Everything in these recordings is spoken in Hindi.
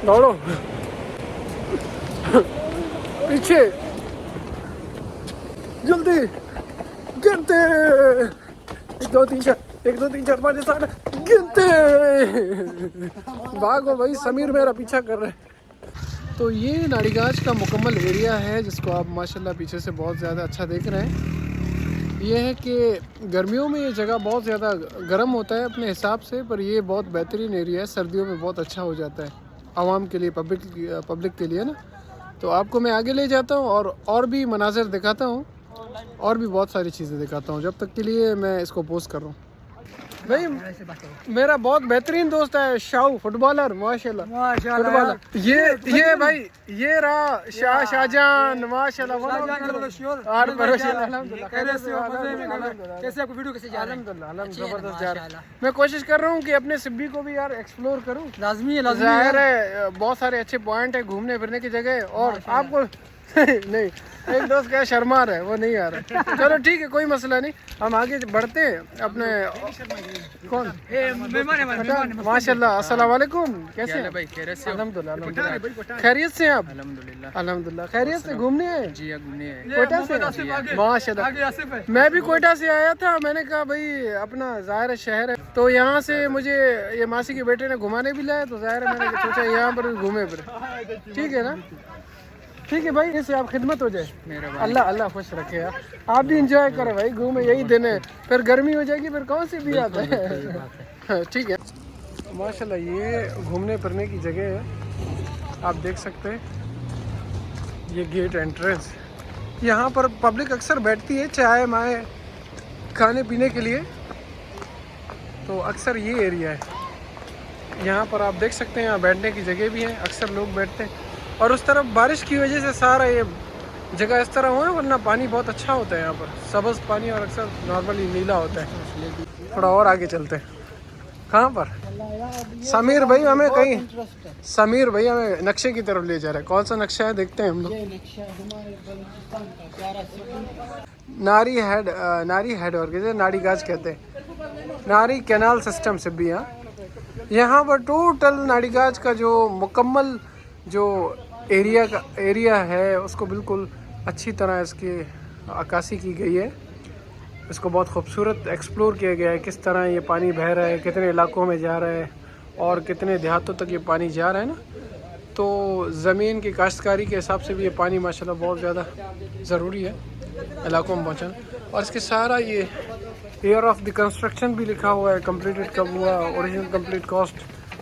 दौड़ो पीछे जल्दी गिनते 1 2 3 4 1 2 3 4 5 6 7 गिनते भागो भाई, समीर मेरा पीछा कर रहे हैं। तो ये नाड़ीगाज का मुकम्मल एरिया है जिसको आप माशाल्लाह पीछे से बहुत ज़्यादा अच्छा देख रहे हैं। ये है कि गर्मियों में ये जगह बहुत ज़्यादा गर्म होता है अपने हिसाब से, पर ये बहुत बेहतरीन एरिया है, सर्दियों में बहुत अच्छा हो जाता है आवाम के लिए, पब्लिक के लिए ना। तो आपको मैं आगे ले जाता हूँ और भी मनाज़र दिखाता हूँ और भी बहुत सारी चीज़ें दिखाता हूँ, जब तक के लिए मैं इसको पोस्ट कर रहा हूँ। भाई मेरा बहुत बेहतरीन दोस्त है शाहू, फुटबॉलर माशाल्लाह फुटबॉलर। ये भाई ये रहा शाहजान माशाल्लाह। कैसे आपको वीडियो कैसे जा रहा है? अल्हम्दुलिल्लाह जबरदस्त जा रहा है। मैं कोशिश कर रहा हूँ कि अपने सिब्बी को भी यार एक्सप्लोर करूँ, लाजमी है जाहिर है बहुत सारे अच्छे पॉइंट है घूमने फिरने की जगह। और आपको नहीं, एक दोस्त क्या शर्मा रहा है, वो नहीं आ रहा। चलो ठीक है, कोई मसला नहीं, हम आगे बढ़ते हैं अपने। कौन माशाल्लाह, अस्सलाम वालेकुम, कैसे हैं भाई? खैरियत से? अल्हम्दुलिल्लाह खैरियत से हैं आप? अल्हम्दुलिल्लाह खैरियत से। घूमने आए? जी घूमने आए। कोयटा से माशाल्लाह। मैं भी कोयटा से आया था, मैंने कहा भाई अपना ज़ाहिर शहर है, तो यहाँ से मुझे ये मासी के बेटे ने घुमाने भी लाया, तो ज़ाहिर है मैंने सोचा यहाँ पर भी घूमे फिर। ठीक है ना, ठीक है भाई, इससे आप खिदमत हो जाए। अल्लाह अल्लाह खुश रखे यार, आप भी इंजॉय करो भाई, घूमे, यही दिन है, फिर गर्मी हो जाएगी फिर कौन सी भी आता है। ठीक है माशाल्लाह, ये घूमने फिरने की जगह है, आप देख सकते हैं। ये गेट एंट्रेंस, यहाँ पर पब्लिक अक्सर बैठती है चाय माए खाने पीने के लिए, तो अक्सर ये एरिया है। यहाँ पर आप देख सकते हैं, यहाँ बैठने की जगह भी है, अक्सर लोग बैठते हैं। और उस तरफ बारिश की वजह से सारा ये जगह इस तरह हुआ है, वरना पानी बहुत अच्छा होता है यहाँ पर, सब्ज़ पानी, और अक्सर नॉर्मली नीला होता है। थोड़ा और आगे चलते हैं। कहाँ पर समीर भाई हमें कहीं, समीर भाई हमें नक्शे की तरफ ले जा रहा है। कौन सा नक्शा है देखते हैं हम लोग। नारी हेड और कहते हैं, नाड़ीगाज कहते हैं, नारी कैनाल सिस्टम से भी। यहाँ पर टोटल नाड़ीगाज का जो मुकम्मल जो एरिया है उसको बिल्कुल अच्छी तरह इसकी अक्कासी की गई है। इसको बहुत खूबसूरत एक्सप्लोर किया गया है, किस तरह ये पानी बह रहा है, कितने इलाकों में जा रहा है और कितने देहातों तक ये पानी जा रहा है ना। तो ज़मीन की काश्तकारी के हिसाब से भी ये पानी माशाल्लाह बहुत ज़्यादा ज़रूरी है इलाकों में पहुँचाना। और इसके सारा ये ईयर ऑफ द कंस्ट्रक्शन भी लिखा हुआ है, कंप्लीटेड कब हुआ, ओरिजिनल कंप्लीट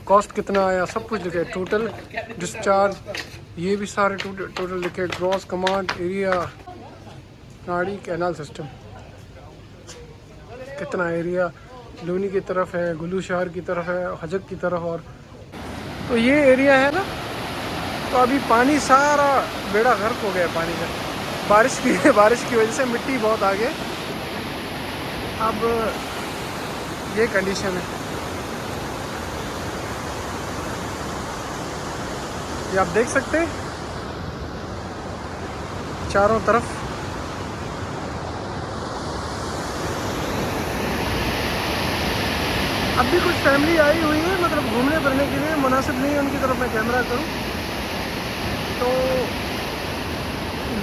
कॉस्ट कितना आया, सब कुछ लिखा है। टोटल डिस्चार्ज ये भी सारे टोटल लिखे, ग्रॉस कमांड एरिया, नाड़ी कैनाल सिस्टम, कितना एरिया लूनी की तरफ है, गुलू शहर की तरफ है, हजक की तरफ। और तो ये एरिया है ना, तो अभी पानी सारा बेड़ा गर्क हो गया पानी का, बारिश की वजह से मिट्टी बहुत आ गई। अब ये कंडीशन है, ये आप देख सकते हैं चारों तरफ। अब भी कुछ फैमिली आई हुई है, मतलब घूमने फिरने के लिए, मुनासिब नहीं है उनकी तरफ मैं कैमरा करूं। तो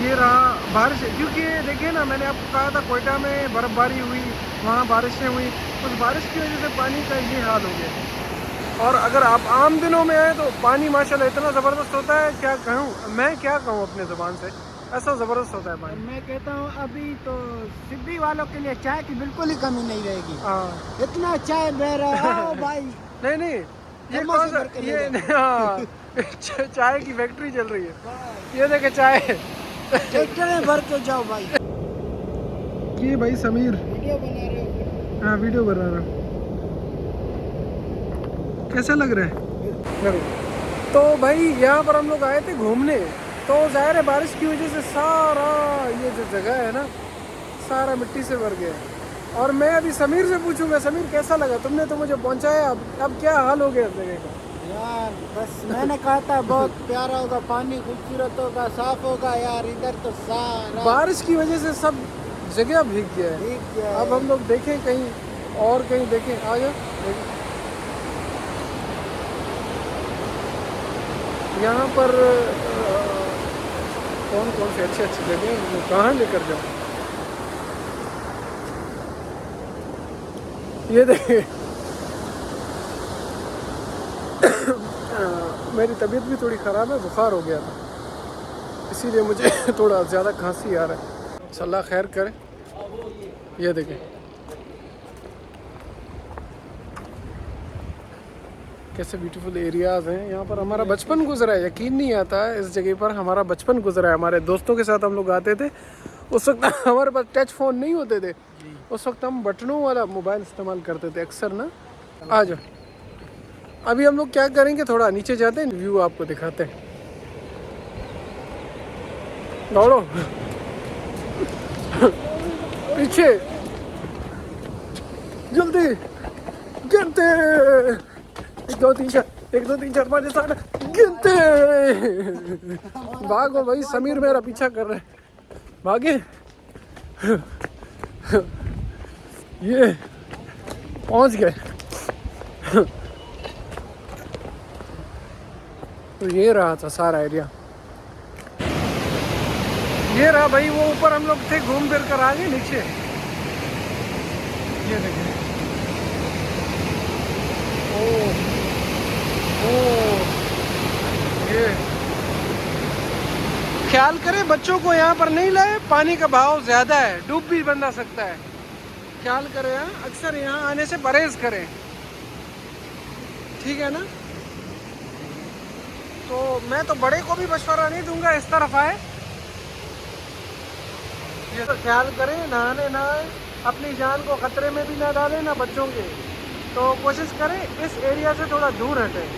ये रहा बारिश, क्योंकि देखिए ना, मैंने आपको कहा था कोयटा में बर्फ़बारी हुई, वहाँ बारिशें हुई, उस बारिश की वजह से पानी का ये हाल हो गया। और अगर आप आम दिनों में आए तो पानी माशाल्लाह इतना ज़बरदस्त होता है, क्या कहूँ मैं, क्या कहूँ अपने ज़ुबान से, ऐसा ज़बरदस्त होता है पानी। मैं कहता हूँ अभी तो सिद्धि वालों के लिए चाय की बिल्कुल ही कमी नहीं रहेगी। हाँ इतना चाय बह रहा है भाई। नहीं ये कौन सा, ये हाँ चाय की फैक्ट्री चल रही है, ये देखे चाय भर के जाओ भाई। ये भाई समीर वीडियो बना रहे हो? हाँ वीडियो बना रहा हूँ। कैसा लग रहा है? तो भाई यहाँ पर हम लोग आए थे घूमने, तो ज़ाहिर है बारिश की वजह से सारा ये जो जगह है ना, सारा मिट्टी से भर गया। और मैं अभी समीर से पूछूंगा, समीर कैसा लगा, तुमने तो मुझे पहुँचाया, अब क्या हाल हो गया इस जगह का? यार बस मैंने कहा था बहुत प्यारा होगा, पानी खूबसूरत होगा, साफ होगा। यार इधर तो सारा बारिश की वजह से सब जगह भीग गया है। अब हम लोग देखें कहीं और, कहीं देखें, आ जाओ यहाँ पर कौन कौन से अच्छे अच्छे जगह हैं, कहाँ लेकर जाऊँ। ये देखिए मेरी तबीयत भी थोड़ी ख़राब है, बुखार हो गया था, इसीलिए मुझे थोड़ा ज़्यादा खांसी आ रहा है। अल्लाह खैर करे। ये देखें कैसे ब्यूटीफुल एरियाज़ हैं। यहाँ पर हमारा बचपन गुजरा है, यकीन नहीं आता है, इस जगह पर हमारा बचपन गुजरा है। हमारे दोस्तों के साथ हम लोग आते थे, उस वक्त हमारे पास टच फ़ोन नहीं होते थे, उस वक्त हम बटनों वाला मोबाइल इस्तेमाल करते थे अक्सर ना। आ जाओ, अभी हम लोग क्या करेंगे, थोड़ा नीचे जाते हैं, व्यू आपको दिखाते हैं। दौड़ो पीछे जल्दी, गिनते 1 2 3 4 1 2 3 4 5 6 7 गिनते। भागो भाई, समीर मेरा पीछा कर रहे हैं, भागे। ये पहुंच गए। तो ये रहा था सारा एरिया, ये रहा भाई। वो ऊपर हम लोग थे, घूम फिर कर आ गए नीचे। ये देखिए, ये ख्याल करें बच्चों को यहाँ पर नहीं लाए, पानी का बहाव ज़्यादा है, डूब भी बंदा सकता है। ख्याल करें, अक्सर यहाँ आने से परहेज़ करें, ठीक है ना। तो मैं तो बड़े को भी मशवरा नहीं दूंगा इस तरफ आए। ये तो ख्याल करें, नहाने ना आए, अपनी जान को ख़तरे में भी ना डालें, ना बच्चों के। तो कोशिश करें इस एरिया से थोड़ा दूर हटें।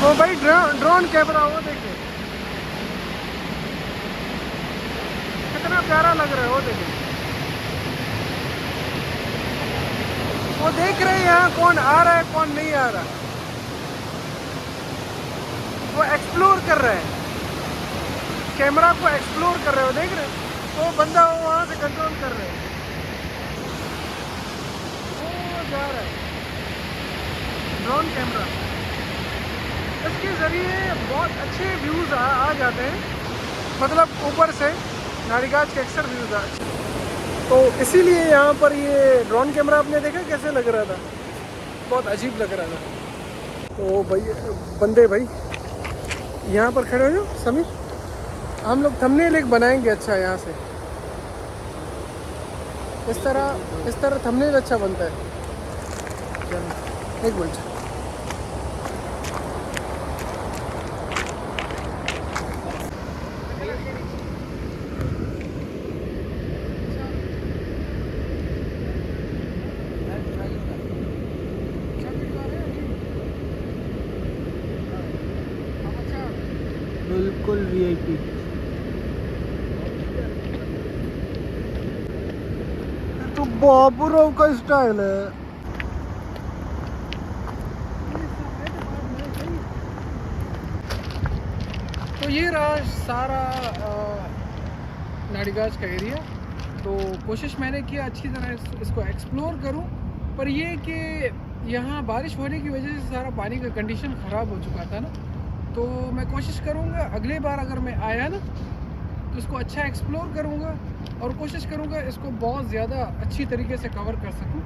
तो भाई ड्रोन कैमरा वो देखें कितना प्यारा लग रहा है, वो देखें। वो देख रहे हैं यहाँ कौन आ रहा है कौन नहीं आ रहा, वो एक्सप्लोर कर रहे हैं, कैमरा को एक्सप्लोर कर रहे हो, देख रहे हैं। वो बंदा वो वहाँ से कंट्रोल कर रहे हैं, वो जा रहा है ड्रोन कैमरा। इसके ज़रिए बहुत अच्छे व्यूज़ आ जाते हैं, मतलब ऊपर से नारीगाज के अक्सर व्यूज़ आ। तो इसीलिए यहाँ पर ये ड्रोन कैमरा आपने देखा कैसे लग रहा था, बहुत अजीब लग रहा था। तो भाई बंदे भाई यहाँ पर खड़े हो जाओ समीर, हम लोग थंबनेल एक बनाएंगे अच्छा यहाँ से, इस तरह थंबनेल अच्छा बनता है। एक मिनट, बिल्कुल वीआईपी। तो बाबूराव का स्टाइल है। तो ये रहा सारा नारीगाज का एरिया। तो कोशिश मैंने किया अच्छी तरह इसको एक्सप्लोर करूं, पर ये कि यहाँ बारिश होने की वजह से सारा पानी का कंडीशन ख़राब हो चुका था ना। तो मैं कोशिश करूँगा अगली बार अगर मैं आया ना तो इसको अच्छा एक्सप्लोर करूँगा और कोशिश करूँगा इसको बहुत ज़्यादा अच्छी तरीके से कवर कर सकूँ।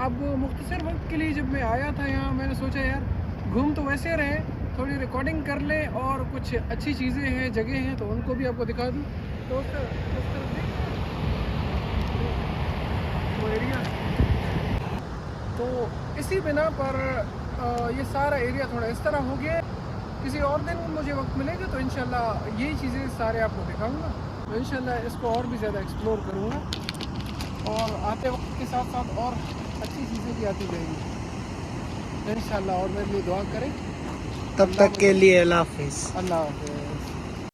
अब मुख्तसर वक्त के लिए जब मैं आया था यहाँ, मैंने सोचा यार घूम तो वैसे रहे, थोड़ी रिकॉर्डिंग कर ले और कुछ अच्छी चीज़ें हैं, जगह हैं, तो उनको भी आपको दिखा दूँ। तो उस तरफ वो एरिया, तो इसी बिना पर ये सारा एरिया थोड़ा इस तरह हो गया। किसी और दिन मुझे वक्त मिलेगा तो इंशाल्लाह यही चीज़ें सारे आपको दिखाऊंगा। तो इंशाल्लाह इसको और भी ज़्यादा एक्सप्लोर करूँगा और आते वक्त के साथ साथ और अच्छी चीज़ें भी आती जाएंगी इंशाल्लाह। और मेरे लिए दुआ करें। तब तक के लिए अल्लाह हाफिज़। अल्लाह हाफ़िज़।